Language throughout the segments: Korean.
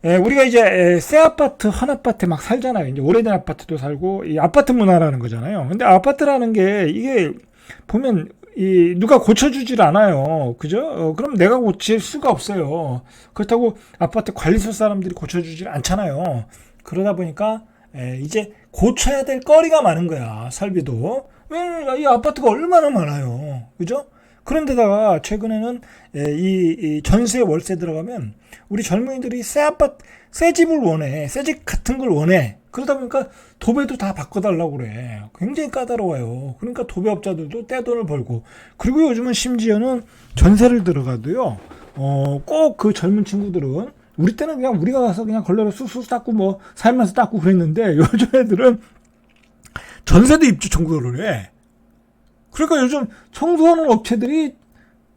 우리가 이제 새 아파트, 한 아파트에 막 살잖아요. 이제 오래된 아파트도 살고 이 아파트 문화라는 거잖아요. 근데 아파트라는 게 이게 보면 이 누가 고쳐주질 않아요. 그죠? 그럼 내가 고칠 수가 없어요. 그렇다고 아파트 관리소 사람들이 고쳐주질 않잖아요. 그러다 보니까 이제 고쳐야 될 거리가 많은 거야. 설비도. 이 아파트가 얼마나 많아요. 그죠? 그런데다가 최근에는 이 전세 월세 들어가면 우리 젊은이들이 새 아파트, 새 집을 원해. 새 집 같은 걸 원해. 그러다 보니까 도배도 다 바꿔달라고 그래. 굉장히 까다로워요. 그러니까 도배업자들도 떼돈을 벌고. 그리고 요즘은 심지어는 전세를 들어가도요. 꼭 그 젊은 친구들은 우리 때는 그냥 우리가 가서 그냥 걸레로 쑥쑥 닦고 뭐 살면서 닦고 그랬는데 요즘 애들은 전세도 입주 청구를 해. 그러니까 요즘 청소하는 업체들이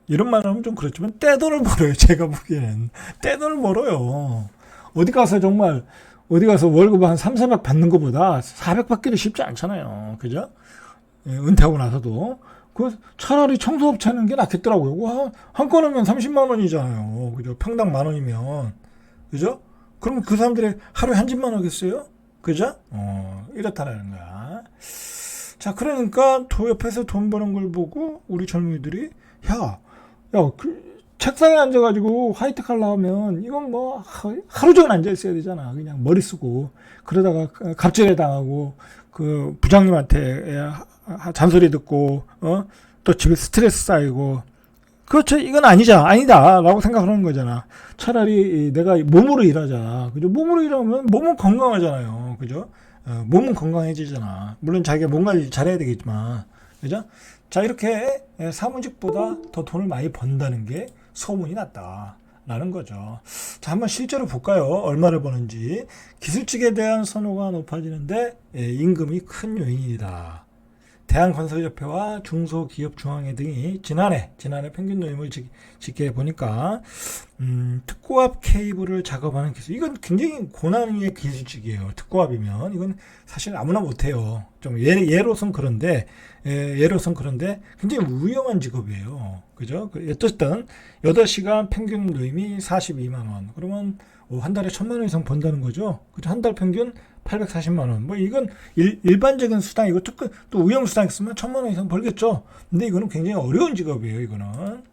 이런 말 하면 좀 그렇지만 떼돈을 벌어요. 제가 보기에는 떼돈을 벌어요. 어디 가서 정말 어디 가서 월급 한 3, 400 받는 것보다 400 받기도 쉽지 않잖아요. 그죠? 은퇴하고 나서도. 그 차라리 청소업체 하는 게 낫겠더라고요. 한 건이면 30만 원이잖아요. 그죠? 평당 만 원이면. 그죠? 그럼 그 사람들이 하루에 한 집만 하겠어요? 그죠? 이렇다라는 거야. 자, 그러니까 옆에서 돈 버는 걸 보고 우리 젊은이들이 책상에 앉아가지고 화이트 칼라 하면 이건 뭐 하루 종일 앉아 있어야 되잖아. 그냥 머리 쓰고 그러다가 갑질에 당하고 그 부장님한테 잔소리 듣고 또 집에 스트레스 쌓이고 그렇죠. 이건 아니다라고 생각하는 거잖아. 차라리 내가 몸으로 일하자. 그죠? 몸으로 일하면 몸은 건강하잖아요. 그죠? 몸은 건강해지잖아. 물론 자기가 몸 관리 잘해야 되겠지만, 그죠? 자, 이렇게 사무직보다 더 돈을 많이 번다는 게 소문이 났다라는 거죠. 자, 한번 실제로 볼까요? 얼마를 버는지. 기술직에 대한 선호가 높아지는데 임금이 큰 요인이다. 대한건설협회와 중소기업중앙회 등이 지난해 평균 노임을 집계해 보니까 특고압 케이블을 작업하는 기술, 이건 굉장히 고난이의 기술직이에요. 특고압이면 이건 사실 아무나 못해요. 좀 예로선 그런데 굉장히 위험한 직업이에요. 그죠? 어쨌든 8시간 평균 노임이 42만 원. 그러면 한 달에 1,000만 원 이상 번다는 거죠. 그죠? 한 달 평균 840만 원. 뭐 이건 일반적인 수당이고 또 위험 수당 있으면 1,000만 원 이상 벌겠죠. 근데 이거는 굉장히 어려운 직업이에요. 이거는.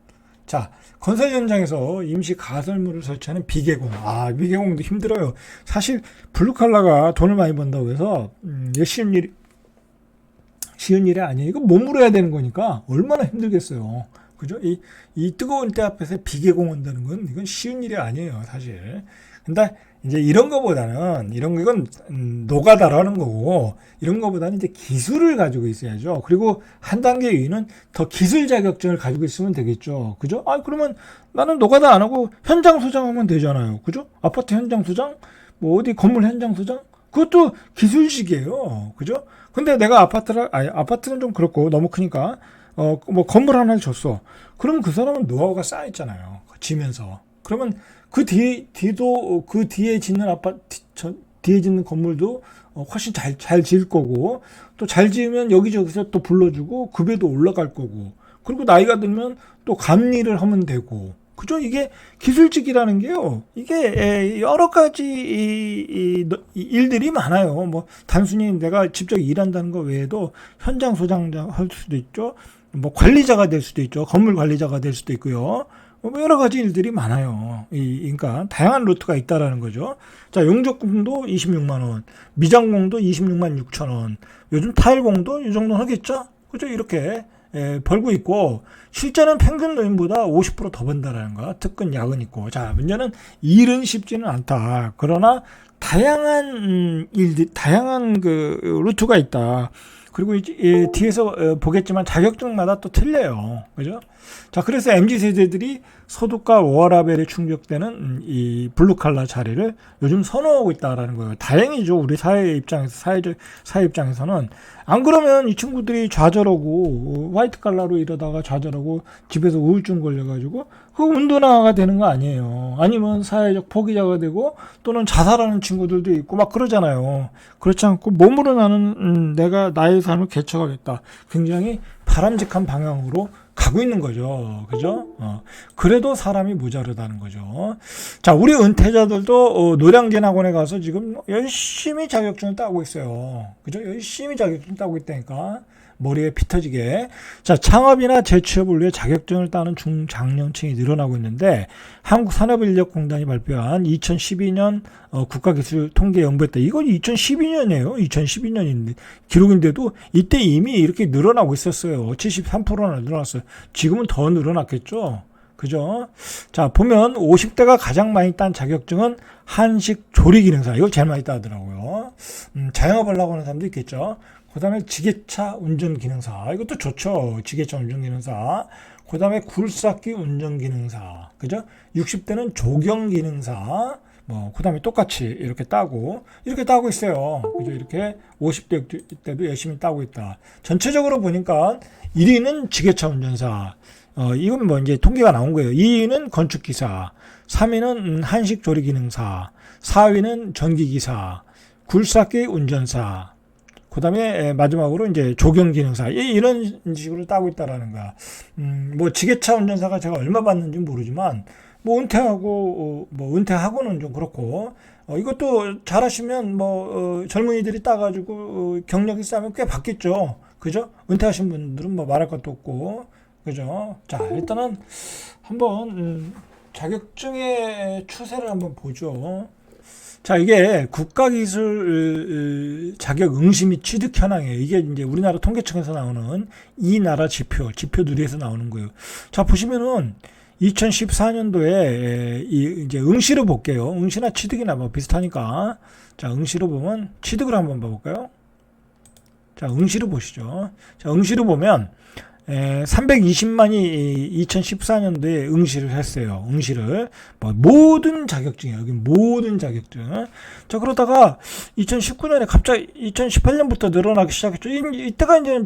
자, 건설 현장에서 임시 가설물을 설치하는 비계공. 비계공도 힘들어요. 사실 블루칼라가 돈을 많이 번다고 해서 쉬운 일이 아니에요. 이거 몸으로 해야 되는 거니까 얼마나 힘들겠어요. 그죠? 이 뜨거운 때 앞에서 비계공 한다는 건 이건 쉬운 일이 아니에요, 사실. 근데 이제 이런 이건 노가다라는 거고, 이런 거보다는 이제 기술을 가지고 있어야죠. 그리고 한 단계 위는 더 기술 자격증을 가지고 있으면 되겠죠. 그죠? 그러면 나는 노가다 안 하고 현장 소장하면 되잖아요. 그죠? 아파트 현장 소장? 뭐 어디 건물 현장 소장? 그것도 기술직이에요. 그죠? 근데 내가 아파트는 좀 그렇고 너무 크니까 뭐 건물 하나를 줬어. 그러면 그 사람은 노하우가 쌓였잖아요. 지면서. 그러면 그 뒤에 짓는 뒤에 짓는 건물도 훨씬 잘 지을 거고, 또 잘 지으면 여기저기서 또 불러주고 급여도 올라갈 거고, 그리고 나이가 들면 또 감리를 하면 되고. 그죠? 이게 기술직이라는 게요. 이게 여러 가지 일들이 많아요. 뭐 단순히 내가 직접 일한다는 거 외에도 현장 소장자 할 수도 있죠. 뭐 관리자가 될 수도 있죠. 건물 관리자가 될 수도 있고요. 뭐 여러 가지 일들이 많아요. 그러니까 다양한 루트가 있다라는 거죠. 자, 용접공도 26만 원, 미장공도 26만 6천 원. 요즘 타일공도 이 정도 하겠죠? 그죠? 이렇게 벌고 있고, 실제는 평균 노임보다 50%더 번다라는 거. 특근 야근 있고. 자, 문제는 일은 쉽지는 않다. 그러나 다양한 다양한 루트가 있다. 그리고 뒤에서 보겠지만 자격증마다 또 틀려요. 그죠? 자, 그래서 MZ세대들이 소득과 워라밸에 충족되는 이 블루칼라 자리를 요즘 선호하고 있다라는 거예요. 다행이죠. 우리 사회 입장에서는. 안 그러면 이 친구들이 좌절하고 화이트 칼라로 일하다가 좌절하고 집에서 우울증 걸려가지고 그 운동화가 되는 거 아니에요. 아니면 사회적 포기자가 되고 또는 자살하는 친구들도 있고 막 그러잖아요. 그렇지 않고 몸으로 나는 내가 나의 삶을 개척하겠다. 굉장히 바람직한 방향으로 가고 있는 거죠. 그죠? 그래도 사람이 모자르다는 거죠. 자, 우리 은퇴자들도 노량진 학원에 가서 지금 열심히 자격증을 따고 있어요. 그죠? 열심히 자격증 따고 있다니까. 머리에 피 터지게. 자, 창업이나 재취업을 위해 자격증을 따는 중장년층이 늘어나고 있는데 한국산업인력공단이 발표한 2012년 국가기술통계연부에 따라 이건 2012년이에요. 2012년인데 기록인데도 이때 이미 이렇게 늘어나고 있었어요. 73%나 늘어났어요. 지금은 더 늘어났겠죠. 그죠? 자, 보면 50대가 가장 많이 딴 자격증은 한식 조리기능사. 이걸 제일 많이 따더라고요. 자영업을 하고 하는 사람도 있겠죠. 그 다음에 지게차 운전기능사. 이것도 좋죠. 지게차 운전기능사. 그 다음에 굴삭기 운전기능사. 그죠? 60대는 조경기능사. 그 다음에 똑같이 이렇게 따고 있어요. 그죠? 이렇게 50대 때도 열심히 따고 있다. 전체적으로 보니까 1위는 지게차 운전사. 이건 이제 통계가 나온 거예요. 2위는 건축기사. 3위는 한식조리기능사. 4위는 전기기사. 굴삭기 운전사. 그 다음에 마지막으로 이제 조경기능사 이런 식으로 따고 있다라는 거야. 지게차 운전사가 제가 얼마 받는지 모르지만 은퇴하고는 좀 그렇고 이것도 잘하시면 젊은이들이 따가지고 경력이 쌓으면 꽤 받겠죠. 그죠? 은퇴하신 분들은 말할 것도 없고 그죠? 자, 일단은 한번 자격증의 추세를 한번 보죠. 자, 이게 국가기술 자격 응시 및 취득 현황이에요. 이게 이제 우리나라 통계청에서 나오는 이 나라 지표 누리에서 나오는 거예요. 자, 보시면은 2014년도에 이제 응시를 볼게요. 응시나 취득이나 비슷하니까. 자, 응시로 보면 취득을 한번 봐볼까요? 자, 응시를 보시죠. 자, 응시를 보면 320만이 2014년도에 응시를 했어요. 응시를. 모든 자격증이에요. 여기 모든 자격증. 자, 그러다가 2019년에 갑자기 2018년부터 늘어나기 시작했죠. 이때가 이제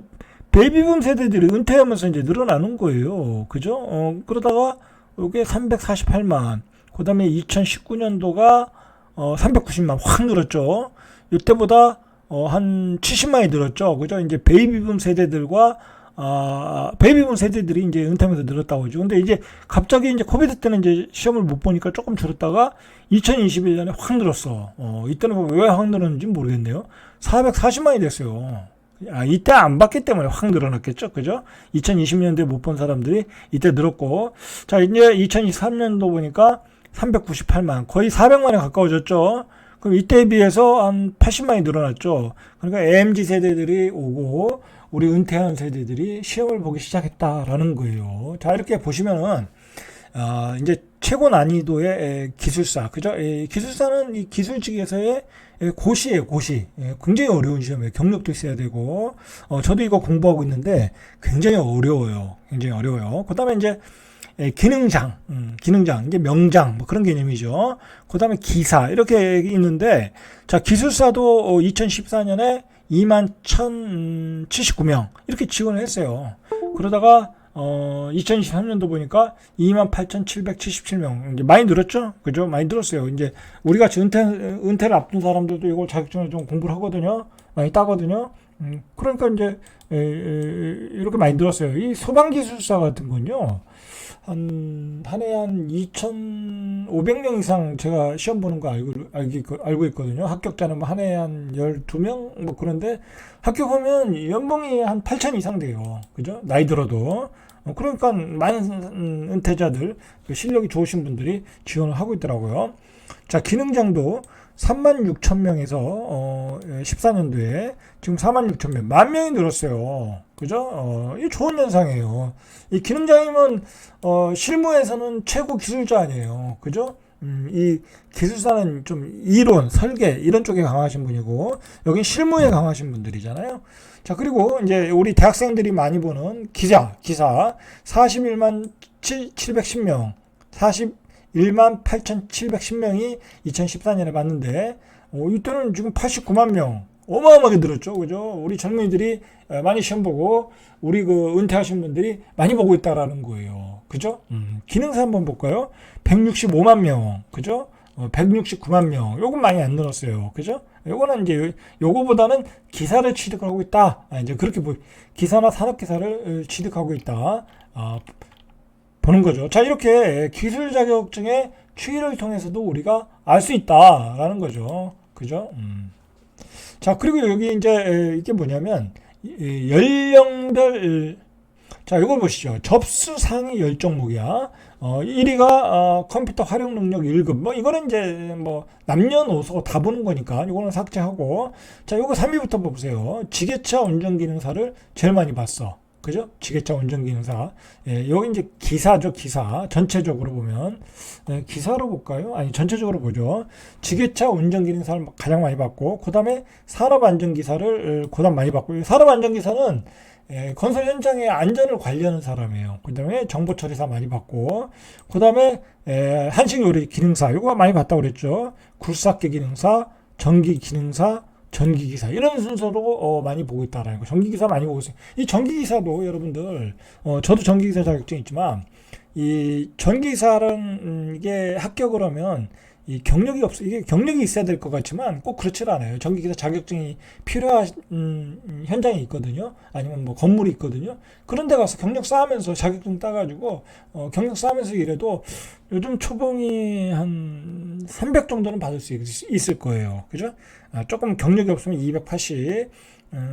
베이비붐 세대들이 은퇴하면서 이제 늘어나는 거예요. 그죠? 그러다가 이게 348만. 그 다음에 2019년도가 390만 확 늘었죠. 이때보다 한 70만이 늘었죠. 그죠? 이제 베이비붐 세대들과 베이비붐 세대들이 이제 은퇴하면서 늘었다고 하죠. 근데 이제 갑자기 이제 코비드 때는 이제 시험을 못 보니까 조금 줄었다가 2021년에 확 늘었어. 이때는 왜 확 늘었는지 모르겠네요. 440만이 됐어요. 이때 안 봤기 때문에 확 늘어났겠죠. 그죠? 2020년도에 못 본 사람들이 이때 늘었고. 자, 이제 2023년도 보니까 398만. 거의 400만에 가까워졌죠. 그럼 이때에 비해서 한 80만이 늘어났죠. 그러니까 AMZ 세대들이 오고, 우리 은퇴한 세대들이 시험을 보기 시작했다라는 거예요. 자, 이렇게 보시면은, 이제 최고 난이도의 기술사, 그죠? 기술사는 이 기술직에서의 고시예요, 고시. 굉장히 어려운 시험이에요. 경력도 있어야 되고, 저도 이거 공부하고 있는데 굉장히 어려워요. 굉장히 어려워요. 그 다음에 이제 기능장, 이제 명장, 그런 개념이죠. 그 다음에 기사, 이렇게 있는데, 자, 기술사도 2014년에 21,079명, 이렇게 지원을 했어요. 그러다가, 2023년도 보니까 28,777명. 이제 많이 늘었죠? 그죠? 많이 늘었어요. 이제, 우리 같이 은퇴를 앞둔 사람들도 이걸 자격증을 좀 공부를 하거든요. 많이 따거든요. 그러니까 이제, 이렇게 많이 늘었어요. 이 소방기술사 같은 건요. 한 해에 한 2,500명 이상 제가 시험 보는 거 알고 있거든요. 합격자는 한 해에 한 12명? 그런데 합격하면 연봉이 한 8천 이상 돼요. 그죠? 나이 들어도. 그러니까 많은 은퇴자들, 실력이 좋으신 분들이 지원을 하고 있더라고요. 자, 기능장도 36,000명에서 14년도에 지금 46,000명, 만 명이 늘었어요. 그죠? 이 좋은 현상이에요. 이 기능장이면 실무에서는 최고 기술자 아니에요. 그죠? 이 기술사는 좀 이론, 설계 이런 쪽에 강하신 분이고 여긴 실무에 강하신 분들이잖아요. 자, 그리고 이제 우리 대학생들이 많이 보는 기사 41만 710명, 41만 8,710명이 2014년에 봤는데 이때는 지금 89만 명. 어마어마하게 늘었죠. 그죠? 우리 젊은이들이 많이 시험 보고 우리 은퇴하신 분들이 많이 보고 있다라는 거예요. 그죠? 기능사 한번 볼까요? 165만 명. 그죠? 169만 명. 요건 많이 안 늘었어요. 그죠? 요거는 이제 요거보다는 기사를 취득하고 있다. 이제 그렇게 기사나 산업기사를 취득하고 있다. 보는 거죠. 자, 이렇게 기술 자격증의 추이를 통해서도 우리가 알 수 있다라는 거죠. 그죠? 자, 그리고 여기 이제 이게 뭐냐면 연령별, 자, 이걸 보시죠. 접수 상위 10종목이야. 1위가 컴퓨터 활용 능력 1급. 뭐 이거는 이제 뭐 남녀노소 다 보는 거니까 이거는 삭제하고. 자, 요거 3위부터 보세요. 지게차 운전 기능사를 제일 많이 봤어. 그죠? 지게차 운전 기능사. 예, 여기 이제 기사죠, 기사. 전체적으로 보면. 예, 기사로 볼까요? 아니, 전체적으로 보죠. 지게차 운전 기능사를 가장 많이 봤고, 그 다음에 산업안전기사를 그 다음 많이 봤고, 산업안전기사는 건설 현장의 안전을 관리하는 사람이에요. 그 다음에 정보처리사 많이 봤고, 그 다음에 한식요리 기능사, 이거 많이 봤다고 그랬죠. 굴삭기 기능사, 전기 기능사, 전기기사, 이런 순서로 많이 보고 있다라는 거. 전기기사 많이 보고 있어요. 이 전기기사도 여러분들, 저도 전기기사 자격증이 있지만, 이 전기기사는 이게 합격을 하면 이 경력이 없어. 이게 경력이 있어야 될 것 같지만 꼭 그렇지 않아요. 전기기사 자격증이 필요한 현장이 있거든요. 아니면 뭐 건물이 있거든요. 그런 데 가서 경력 쌓으면서 자격증 따가지고 경력 쌓으면서 일해도 요즘 초봉이 한 300 정도는 받을 수 있을 거예요. 그죠? 조금 경력이 없으면 280,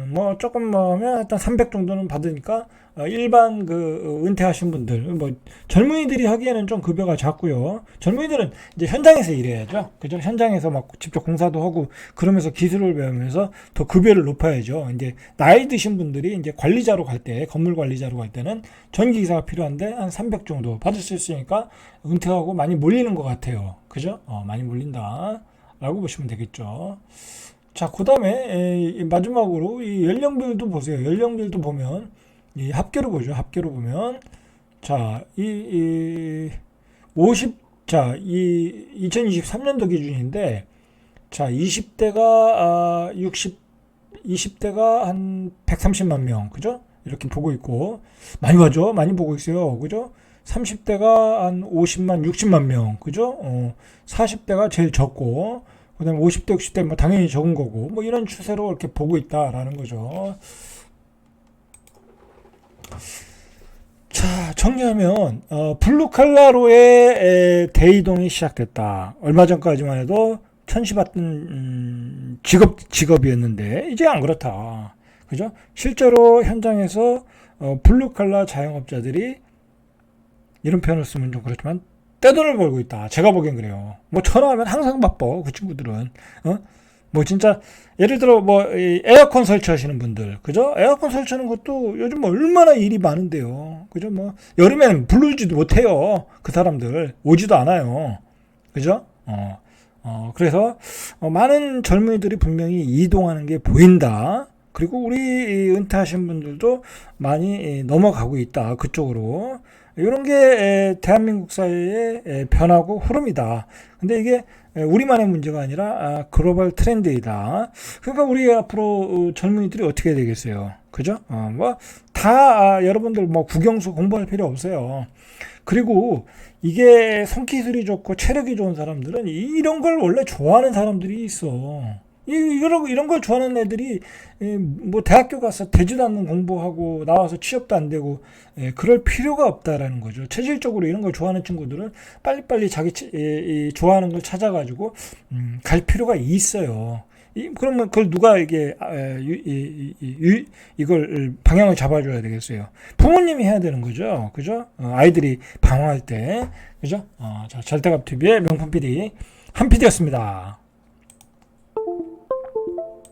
뭐 조금 뭐면 일단 300 정도는 받으니까 일반 그 은퇴하신 분들, 뭐 젊은이들이 하기에는 좀 급여가 작고요. 젊은이들은 이제 현장에서 일해야죠. 그죠? 현장에서 막 직접 공사도 하고 그러면서 기술을 배우면서 더 급여를 높여야죠. 이제 나이 드신 분들이 이제 관리자로 갈 때, 건물 관리자로 갈 때는 전기기사가 필요한데 한 300 정도 받을 수 있으니까 은퇴하고 많이 몰리는 것 같아요. 그죠? 많이 몰린다라고 보시면 되겠죠. 자, 그 다음에 마지막으로 이 연령별도 보세요. 연령별도 보면 이 합계로 보죠. 합계로 보면 자, 이 50, 자, 이 2023년도 기준인데, 자, 20대가 20대가 한 130만 명, 그죠? 이렇게 보고 있고, 많이 봐죠? 많이 보고 있어요. 그죠? 30대가 한 50만, 60만 명, 그죠? 40대가 제일 적고, 그 다음에 50대, 60대 뭐 당연히 적은 거고, 뭐 이런 추세로 이렇게 보고 있다라는 거죠. 자, 정리하면 블루칼라로의 대이동이 시작됐다. 얼마 전까지만 해도 천시받던 직업이었는데 이제 안 그렇다. 그죠? 실제로 현장에서 블루칼라 자영업자들이, 이런 표현을 쓰면 좀 그렇지만, 떼돈을 벌고 있다. 제가 보기엔 그래요. 뭐 전화하면 항상 바빠. 그 친구들은. 뭐 진짜 예를 들어 뭐 에어컨 설치하시는 분들, 그죠? 에어컨 설치하는 것도 요즘 뭐 얼마나 일이 많은데요. 그죠? 뭐 여름에는 부르지도 못해요. 그 사람들 오지도 않아요. 그죠? 그래서 많은 젊은이들이 분명히 이동하는 게 보인다. 그리고 우리 은퇴하신 분들도 많이 넘어가고 있다. 그쪽으로. 이런 게 대한민국 사회의 변하고 흐름이다. 근데 이게 우리만의 문제가 아니라 글로벌 트렌드이다. 그러니까 우리 앞으로 젊은이들이 어떻게 해야 되겠어요? 그죠? 뭐 다 여러분들 뭐 국영수 공부할 필요 없어요. 그리고 이게 손기술이 좋고 체력이 좋은 사람들은 이런 걸 원래 좋아하는 사람들이 있어. 이런 걸 좋아하는 애들이 뭐 대학교 가서 되지도 않는 공부하고 나와서 취업도 안 되고 그럴 필요가 없다라는 거죠. 체질적으로 이런 걸 좋아하는 친구들은 빨리빨리 자기 좋아하는 걸 찾아가지고 갈 필요가 있어요. 그러면 그걸 누가 이걸 방향을 잡아줘야 되겠어요. 부모님이 해야 되는 거죠. 그죠? 아이들이 방황할 때. 그죠? 자, 절대갑 TV의 명품 PD 한 PD였습니다.